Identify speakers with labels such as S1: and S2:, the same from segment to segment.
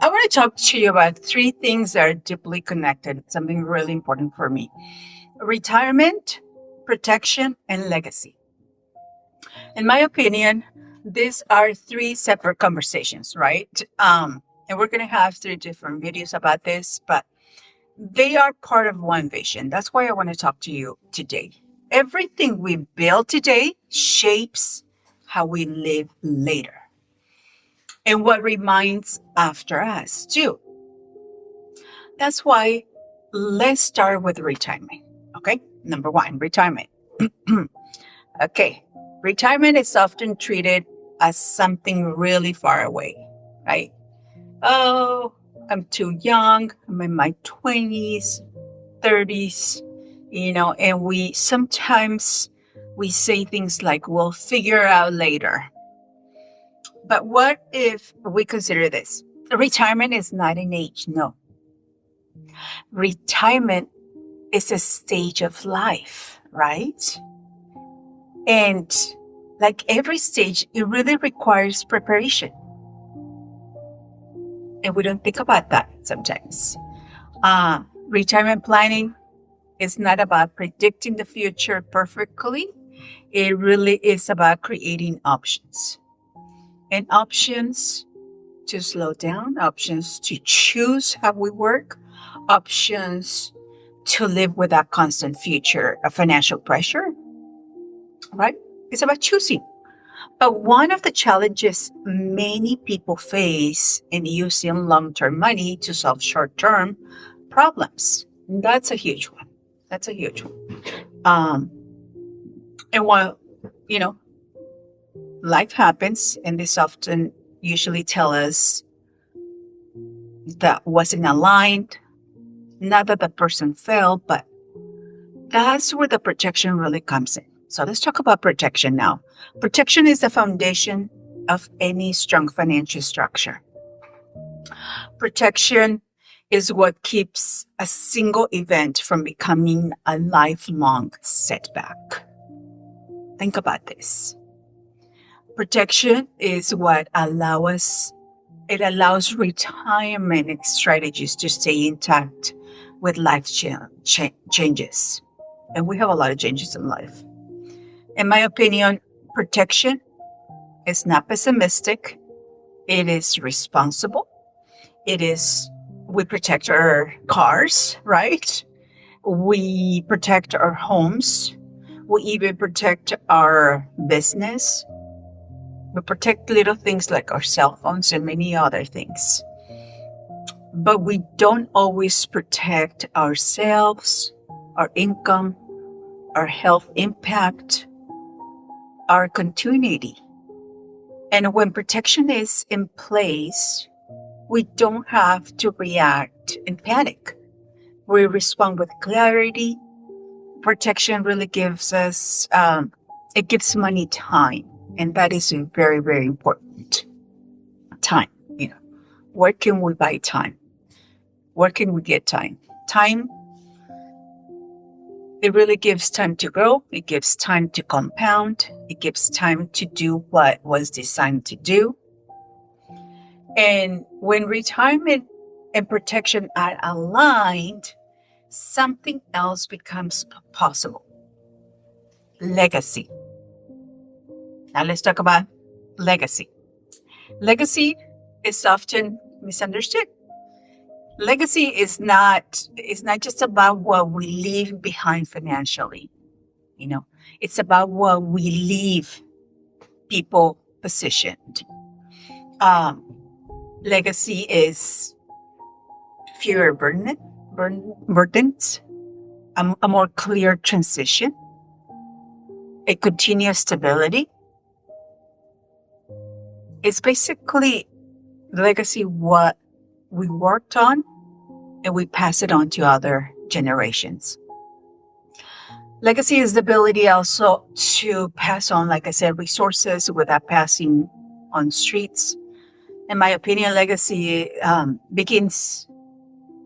S1: I want to talk to you about three things that are deeply connected, something really important for me: retirement, protection, and legacy. In my opinion, these are three separate conversations, right? And we're going to have three different videos about this, but they are part of one vision. That's why I want to talk to you today. Everything we build today shapes how we live later and what remains after us, too. That's why let's start with retirement. Okay. Number one, retirement. Okay. Retirement is often treated as something really far away, right? Oh, I'm too young. I'm in my 20s, 30s, and we sometimes we say things like, we'll figure out later. But what if we consider this? Retirement is not an age. No. Retirement is a stage of life, right? And like every stage, it really requires preparation. And we don't think about that sometimes. Retirement planning is not about predicting the future perfectly. It really is about creating options. And options to slow down, options to choose how we work, options to live without constant future of financial pressure, right? It's about choosing. But one of the challenges many people face in using long-term money to solve short-term problems, that's a huge one. That's a huge one. And while, you know, life happens, and this often usually tell us that wasn't aligned, not that the person failed, but that's where the protection really comes in. So let's talk about protection now. Protection is the foundation of any strong financial structure. Protection is what keeps a single event from becoming a lifelong setback. Think about this. Protection is what allows retirement strategies to stay intact with life changes. And we have a lot of changes in life. In my opinion, protection is not pessimistic. It is responsible. We protect our cars, right? We protect our homes. We even protect our business. We protect little things like our cell phones and many other things. But we don't always protect ourselves, our income, our health impact, our continuity. And when protection is in place, we don't have to react in panic. We respond with clarity. Protection really gives us, it gives money time. And that is very, very important. Time, Where can we buy time? Where can we get time? Time, it really gives time to grow. It gives time to compound. It gives time to do what was designed to do. And when retirement and protection are aligned, something else becomes possible. Legacy. Now let's talk about legacy. Legacy is often misunderstood. Legacy is not just about what we leave behind financially. It's about what we leave people positioned. Legacy is fewer burdens, a more clear transition, a continuous stability. It's basically legacy what we worked on, and we pass it on to other generations. Legacy is the ability also to pass on, like I said, resources without passing on streets. In my opinion, legacy begins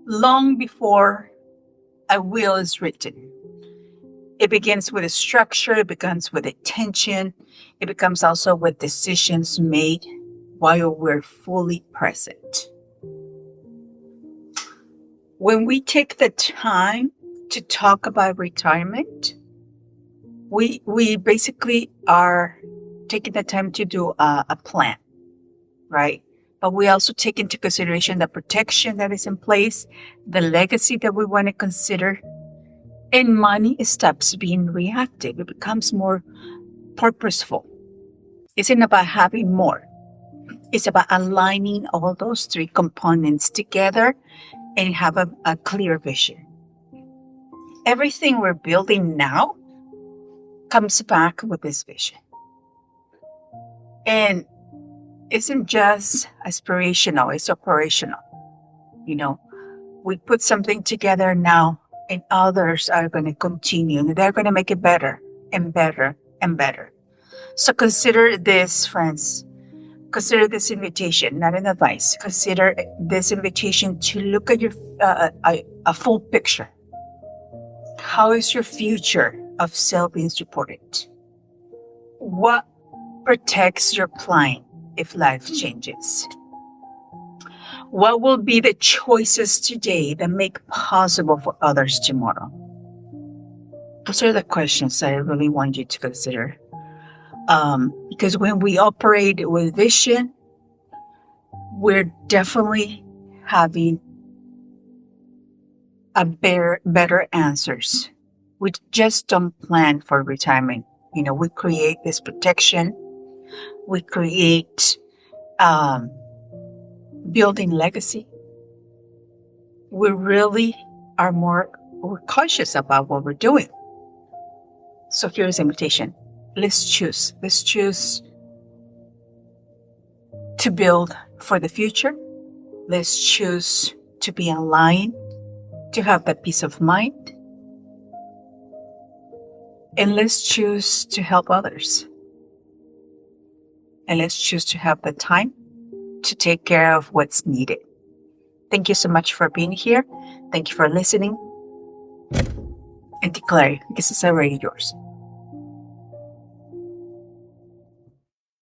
S1: long before a will is written. It begins with a structure. It begins with attention. It becomes also with decisions made while we're fully present. When we take the time to talk about retirement, we basically are taking the time to do a plan, right? But we also take into consideration the protection that is in place, the legacy that we want to consider, and money stops being reactive. It becomes more purposeful. It's not about having more. It's about aligning all those three components together and have a clear vision. Everything we're building now comes back with this vision. And isn't just aspirational, it's operational. You know, we put something together now and others are going to continue and they're going to make it better and better and better. So consider this, friends. Consider this invitation, not an advice. Consider this invitation to look at your a full picture. How is your future of self being supported? What protects your plan if life changes? What will be the choices today that make possible for others tomorrow? Those are the questions that I really want you to consider. Because when we operate with vision, we're definitely having better answers. We just don't plan for retirement. We create this protection. We create building legacy. We really are we're cautious about what we're doing. So here's the invitation. Let's choose. Let's choose to build for the future. Let's choose to be aligned, to have that peace of mind. And let's choose to help others. And let's choose to have the time to take care of what's needed. Thank you so much for being here. Thank you for listening. And declare, this is already yours.